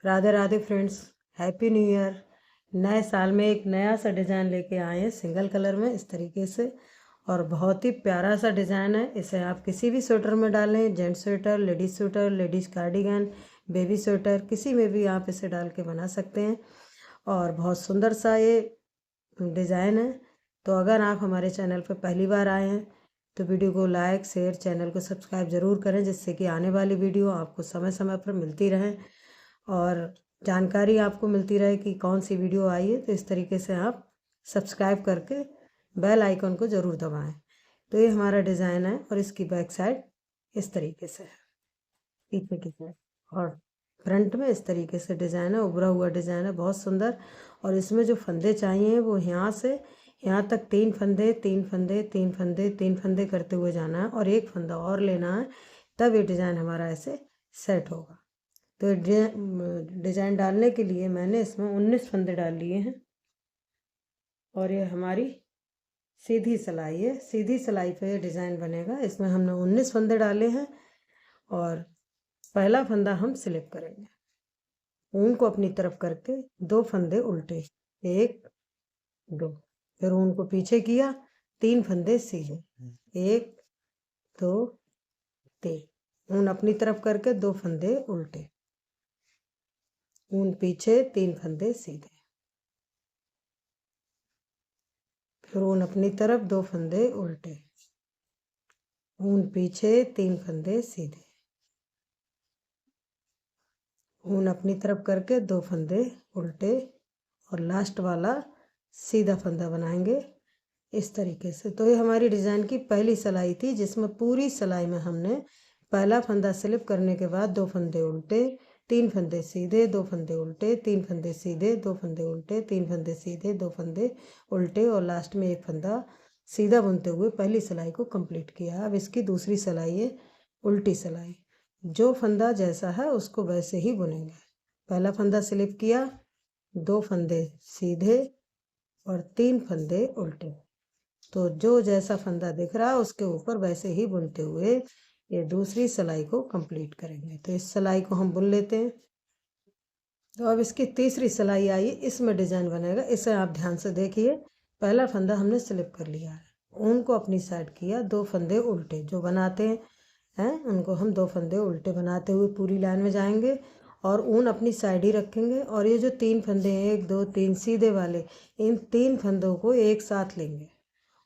Radhe Radhe friends, happy new year. नए साल में एक नया सा डिज़ाइन लेके आए हैं सिंगल कलर में इस तरीके से। और बहुत ही प्यारा सा डिज़ाइन है। इसे आप किसी भी स्वेटर में डालें, gents sweater, ladies cardigan, baby sweater, किसी में भी आप इसे डाल के बना सकते हैं। और बहुत सुंदर सा ये डिज़ाइन है। तो अगर आप हमारे चैनल पर पहली बार आए हैं तो वीडियो को लाइक शेयर, चैनल को सब्सक्राइब ज़रूर करें, जिससे कि आने वाली वीडियो आपको समय समय पर मिलती रहे और जानकारी आपको मिलती रहे कि कौन सी वीडियो आई है। तो इस तरीके से आप सब्सक्राइब करके बेल आइकन को ज़रूर दबाएं। तो ये हमारा डिज़ाइन है और इसकी बैक साइड इस तरीके से है, पीछे की साइड, और फ्रंट में इस तरीके से डिज़ाइन है, उभरा हुआ डिज़ाइन है, बहुत सुंदर। और इसमें जो फंदे चाहिए वो यहाँ से यहाँ तक 3 फंदे 3 फंदे 3 फंदे 3 फंदे करते हुए जाना है और एक फंदा और लेना है, तब ये डिज़ाइन हमारा ऐसे सेट होगा। तो डिज़ाइन डालने के लिए मैंने इसमें 19 फंदे डाल लिए हैं। और ये हमारी सीधी सिलाई है, सीधी सिलाई पे ये डिज़ाइन बनेगा। इसमें हमने 19 फंदे डाले हैं और पहला फंदा हम स्लिप करेंगे, ऊन को अपनी तरफ करके 2 फंदे उल्टे, 1 2, फिर ऊन को पीछे किया, 3 फंदे सीधे, 1 2 3, ऊन अपनी तरफ करके 2 फंदे उल्टे, ऊन पीछे, 3 फंदे सीधे, फिर ऊन अपनी तरफ 2 फंदे उल्टे, ऊन पीछे, 3 फंदे सीधे, ऊन अपनी तरफ करके 2 फंदे उल्टे और लास्ट वाला सीधा फंदा बनाएंगे इस तरीके से। तो ये हमारी डिज़ाइन की पहली सिलाई थी, जिसमें पूरी सिलाई में हमने पहला फंदा स्लिप करने के बाद 2 फंदे उल्टे, 3 फंदे सीधे, 2 फंदे उल्टे, 3 फंदे सीधे, 2 फंदे उल्टे, 3 फंदे सीधे, 2 फंदे उल्टे और लास्ट में एक फंदा सीधा बुनते हुए पहली सिलाई को कंप्लीट किया। अब इसकी दूसरी सिलाई है उल्टी सिलाई। जो फंदा जैसा है उसको वैसे ही बुनेंगे। पहला फंदा स्लिप किया, 2 फंदे सीधे और 3 फंदे उल्टे। तो जो जैसा फंदा दिख रहा है उसके ऊपर वैसे ही बुनते हुए ये दूसरी सिलाई को कंप्लीट करेंगे। तो इस सिलाई को हम बुन लेते हैं। तो अब इसकी तीसरी सिलाई आई, इसमें डिज़ाइन बनेगा। इसे आप ध्यान से देखिए। पहला फंदा हमने स्लिप कर लिया है, ऊन को अपनी साइड किया, 2 फंदे उल्टे जो बनाते हैं उनको हम 2 फंदे उल्टे बनाते हुए पूरी लाइन में जाएंगे और ऊन अपनी साइड ही रखेंगे। और ये जो 3 फंदे हैं, 1 2 3 सीधे वाले, इन 3 फंदों को एक साथ लेंगे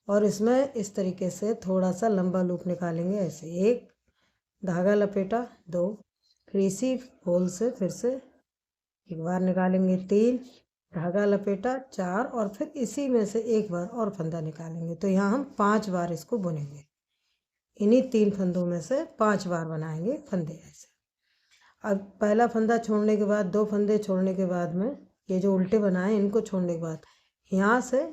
और इसमें इस तरीके से थोड़ा सा लंबा लूप निकालेंगे। ऐसे 1 धागा लपेटा, 2, फिर इसी होल से फिर से एक बार निकालेंगे, 3 धागा लपेटा, 4, और फिर इसी में से एक बार और फंदा निकालेंगे। तो यहाँ हम 5 बार इसको बुनेंगे। इन्हीं 3 फंदों में से 5 बार बनाएंगे फंदे ऐसे। अब पहला फंदा छोड़ने के बाद, 2 फंदे छोड़ने के बाद में ये जो उल्टे बनाए इनको छोड़ने के बाद यहाँ से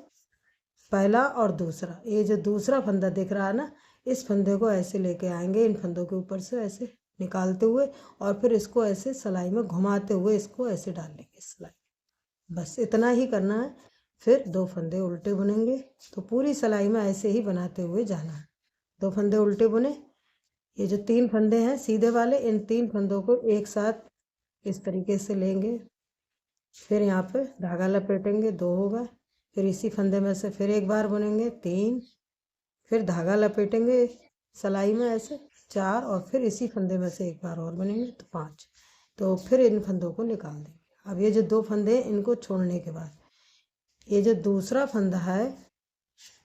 पहला और दूसरा, ये जो दूसरा फंदा दिख रहा है ना, इस फंदे को ऐसे लेके आएंगे, इन फंदों के ऊपर से ऐसे निकालते हुए और फिर इसको ऐसे सिलाई में घुमाते हुए इसको ऐसे डाल लेंगे सिलाई। बस इतना ही करना है। फिर 2 फंदे उल्टे बुनेंगे। तो पूरी सिलाई में ऐसे ही बनाते हुए जाना है। 2 फंदे उल्टे बुने, ये जो 3 फंदे हैं सीधे वाले, इन 3 फंदों को एक साथ इस तरीके से लेंगे, फिर यहाँ पे धागा लपेटेंगे, 2 होगा, फिर इसी फंदे में से फिर एक बार बुनेंगे, 3, फिर धागा लपेटेंगे सिलाई में ऐसे, 4, और फिर इसी फंदे में से एक बार और बुनेंगे तो 5। तो फिर इन फंदों को निकाल देंगे। अब ये जो 2 फंदे हैं इनको छोड़ने के बाद ये जो दूसरा फंदा है,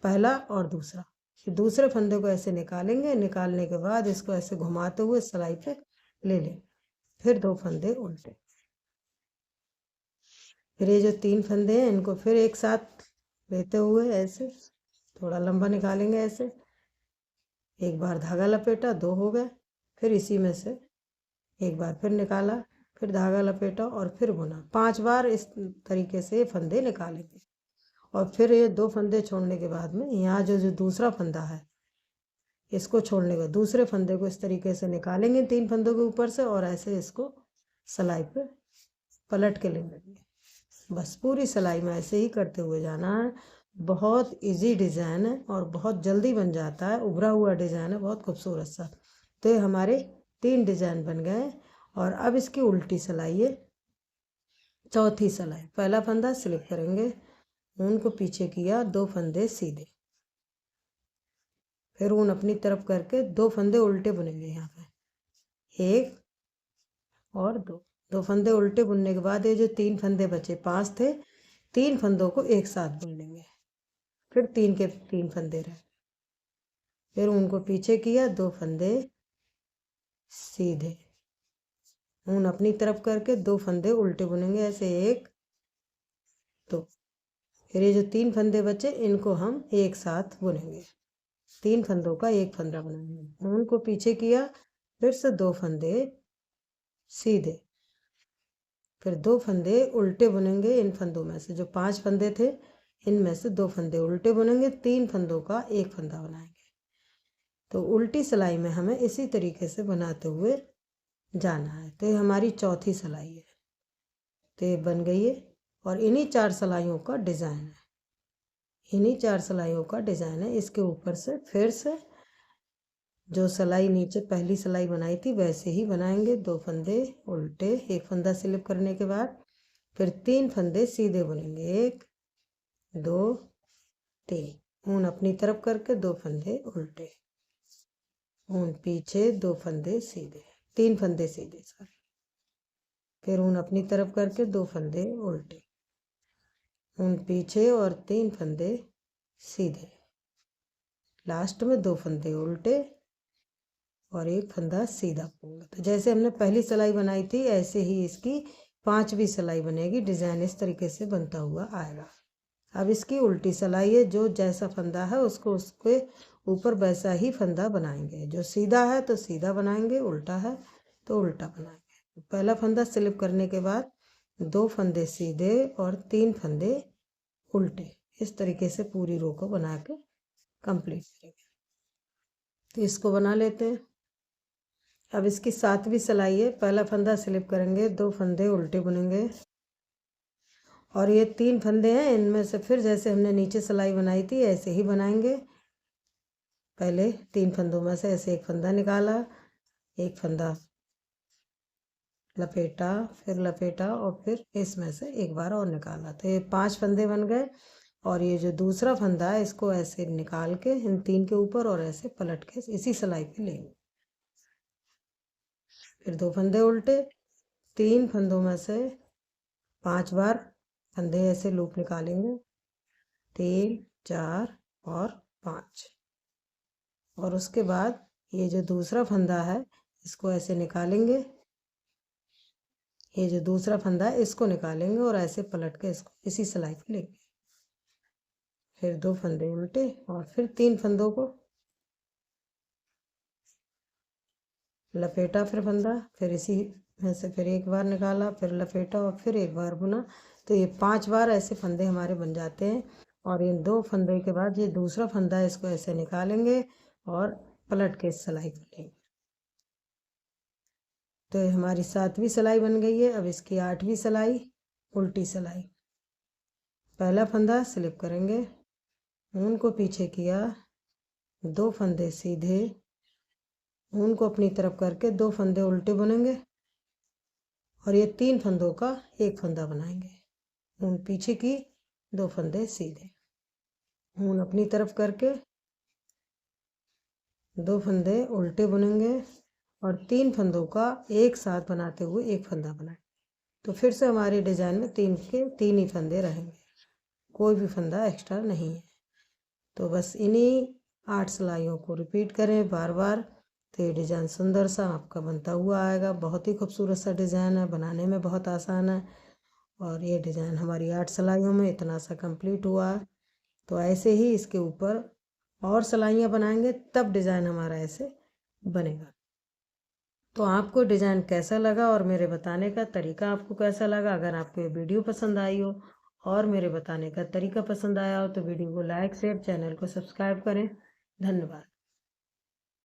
पहला और दूसरा, ये दूसरे फंदे को ऐसे निकालेंगे। निकालने के बाद इसको ऐसे घुमाते हुए सिलाई पे ले लेंगे, फिर 2 फंदे उल्टे, फिर ये जो 3 फंदे हैं इनको फिर एक साथ लेते हुए ऐसे थोड़ा लंबा निकालेंगे ऐसे, एक बार धागा लपेटा, 2 हो गए, फिर इसी में से एक बार फिर निकाला, फिर धागा लपेटा और फिर बुना। 5 बार इस तरीके से फंदे निकालेंगे। और फिर ये 2 फंदे छोड़ने के बाद में यहाँ जो दूसरा फंदा है इसको छोड़ने के दूसरे फंदे को इस तरीके से निकालेंगे 3 फंदों के ऊपर से और ऐसे इसको सिलाई पे पलट के ले लेंगे। बस पूरी सिलाई में ऐसे ही करते हुए जाना है। बहुत इजी डिज़ाइन है और बहुत जल्दी बन जाता है, उभरा हुआ डिज़ाइन है, बहुत खूबसूरत सा। तो ये हमारे 3 डिज़ाइन बन गए और अब इसकी उल्टी सिलाई है। चौथी सिलाई, पहला फंदा स्लिप करेंगे, ऊन को पीछे किया, 2 फंदे सीधे, फिर ऊन अपनी तरफ करके 2 फंदे उल्टे बुनेंगे। यहाँ पे 1 और 2 फंदे उल्टे बुनने के बाद ये जो 3 फंदे बचे, 5 थे, 3 फंदों को एक साथ बुन लेंगे, फिर 3 के 3 फंदे रहे, फिर उनको पीछे किया, 2 फंदे सीधे, ऊन अपनी तरफ करके 2 फंदे उल्टे बुनेंगे, ऐसे 1 2, फिर ये जो 3 फंदे बचे इनको हम एक साथ बुनेंगे, 3 फंदों का एक फंदा बनाएंगे, ऊन को पीछे किया, फिर से 2 फंदे सीधे, फिर 2 फंदे उल्टे बुनेंगे। इन फंदों में से जो 5 फंदे थे इनमें से 2 फंदे उल्टे बुनेंगे, 3 फंदों का एक फंदा बनाएंगे। तो उल्टी सिलाई में हमें इसी तरीके से बनाते हुए जाना है। तो ये हमारी चौथी सिलाई है, तो ये बन गई है। और इन्हीं 4 सिलाइयों का डिज़ाइन है, इन्हीं 4 सिलाइयों का डिज़ाइन है। इसके ऊपर से फिर से जो सिलाई नीचे पहली सिलाई बनाई थी वैसे ही बनाएंगे, 2 फंदे उल्टे, एक फंदा स्लिप करने के बाद फिर 3 फंदे सीधे बुनेंगे, 1 2 3, ऊन अपनी तरफ करके 2 फंदे उल्टे, ऊन पीछे, 2 फंदे सीधे, 3 फंदे सीधे सॉरी, फिर ऊन अपनी तरफ करके 2 फंदे उल्टे, ऊन पीछे और 3 फंदे सीधे, लास्ट में 2 फंदे उल्टे और एक फंदा सीधा पूरा। तो जैसे हमने पहली सिलाई बनाई थी ऐसे ही इसकी 5वीं सिलाई बनेगी। डिज़ाइन इस तरीके से बनता हुआ आएगा। अब इसकी उल्टी सिलाई है, जो जैसा फंदा है उसको उसके ऊपर वैसा ही फंदा बनाएंगे, जो सीधा है तो सीधा बनाएंगे, उल्टा है तो उल्टा बनाएंगे। पहला फंदा स्लिप करने के बाद 2 फंदे सीधे और 3 फंदे उल्टे, इस तरीके से पूरी रो को बना के कंप्लीट करेंगे। तो इसको बना लेते हैं। अब इसकी 7वीं सिलाई है, पहला फंदा स्लिप करेंगे, 2 फंदे उल्टे बुनेंगे और ये 3 फंदे हैं, इनमें से फिर जैसे हमने नीचे सिलाई बनाई थी ऐसे ही बनाएंगे। पहले 3 फंदों में से ऐसे एक फंदा निकाला, एक फंदा लपेटा, फिर लपेटा और फिर इसमें से एक बार और निकाला, तो ये 5 फंदे बन गए। और ये जो दूसरा फंदा है इसको ऐसे निकाल के इन 3 के ऊपर और ऐसे पलट के इसी सिलाई पे लेंगे, फिर 2 फंदे उल्टे, 3 फंदों में से 5 बार फंदे ऐसे लूप निकालेंगे, 3 4 और 5, और उसके बाद ये जो दूसरा फंदा है इसको ऐसे निकालेंगे, ये जो दूसरा फंदा है इसको निकालेंगे और ऐसे पलट के इसको इसी सिलाई पे लेंगे, फिर 2 फंदे उल्टे और फिर 3 फंदों को लपेटा, फिर फंदा, फिर इसी में से फिर एक बार निकाला, फिर लपेटा और फिर एक बार बुना। तो ये 5 बार ऐसे फंदे हमारे बन जाते हैं। और इन 2 फंदे के बाद ये दूसरा फंदा है इसको ऐसे निकालेंगे और पलट के इस सिलाई को लेंगे। तो ये हमारी 7वीं सिलाई बन गई है। अब इसकी 8वीं सिलाई, उल्टी सिलाई, पहला फंदा स्लिप करेंगे, ऊन को पीछे किया, 2 फंदे सीधे, ऊन को अपनी तरफ करके 2 फंदे उल्टे बुनेंगे और ये 3 फंदों का एक फंदा बनाएंगे, ऊन पीछे की, 2 फंदे सीधे, ऊन अपनी तरफ करके 2 फंदे उल्टे बुनेंगे और 3 फंदों का एक साथ बनाते हुए एक फंदा बनाएं। तो फिर से हमारे डिज़ाइन में 3 के 3 ही फंदे रहेंगे, कोई भी फंदा एक्स्ट्रा नहीं है। तो बस इन्हीं 8 सिलाइयों को रिपीट करें बार बार, तो ये डिज़ाइन सुंदर सा आपका बनता हुआ आएगा। बहुत ही खूबसूरत सा डिज़ाइन है, बनाने में बहुत आसान है। और ये डिज़ाइन हमारी 8 सिलाइयों में इतना सा कंप्लीट हुआ है। तो ऐसे ही इसके ऊपर और सिलाइयाँ बनाएंगे तब डिज़ाइन हमारा ऐसे बनेगा। तो आपको डिज़ाइन कैसा लगा और मेरे बताने का तरीका आपको कैसा लगा? अगर आपको ये वीडियो पसंद आई हो और मेरे बताने का तरीका पसंद आया हो तो वीडियो को लाइक शेयर, चैनल को सब्सक्राइब करें। धन्यवाद।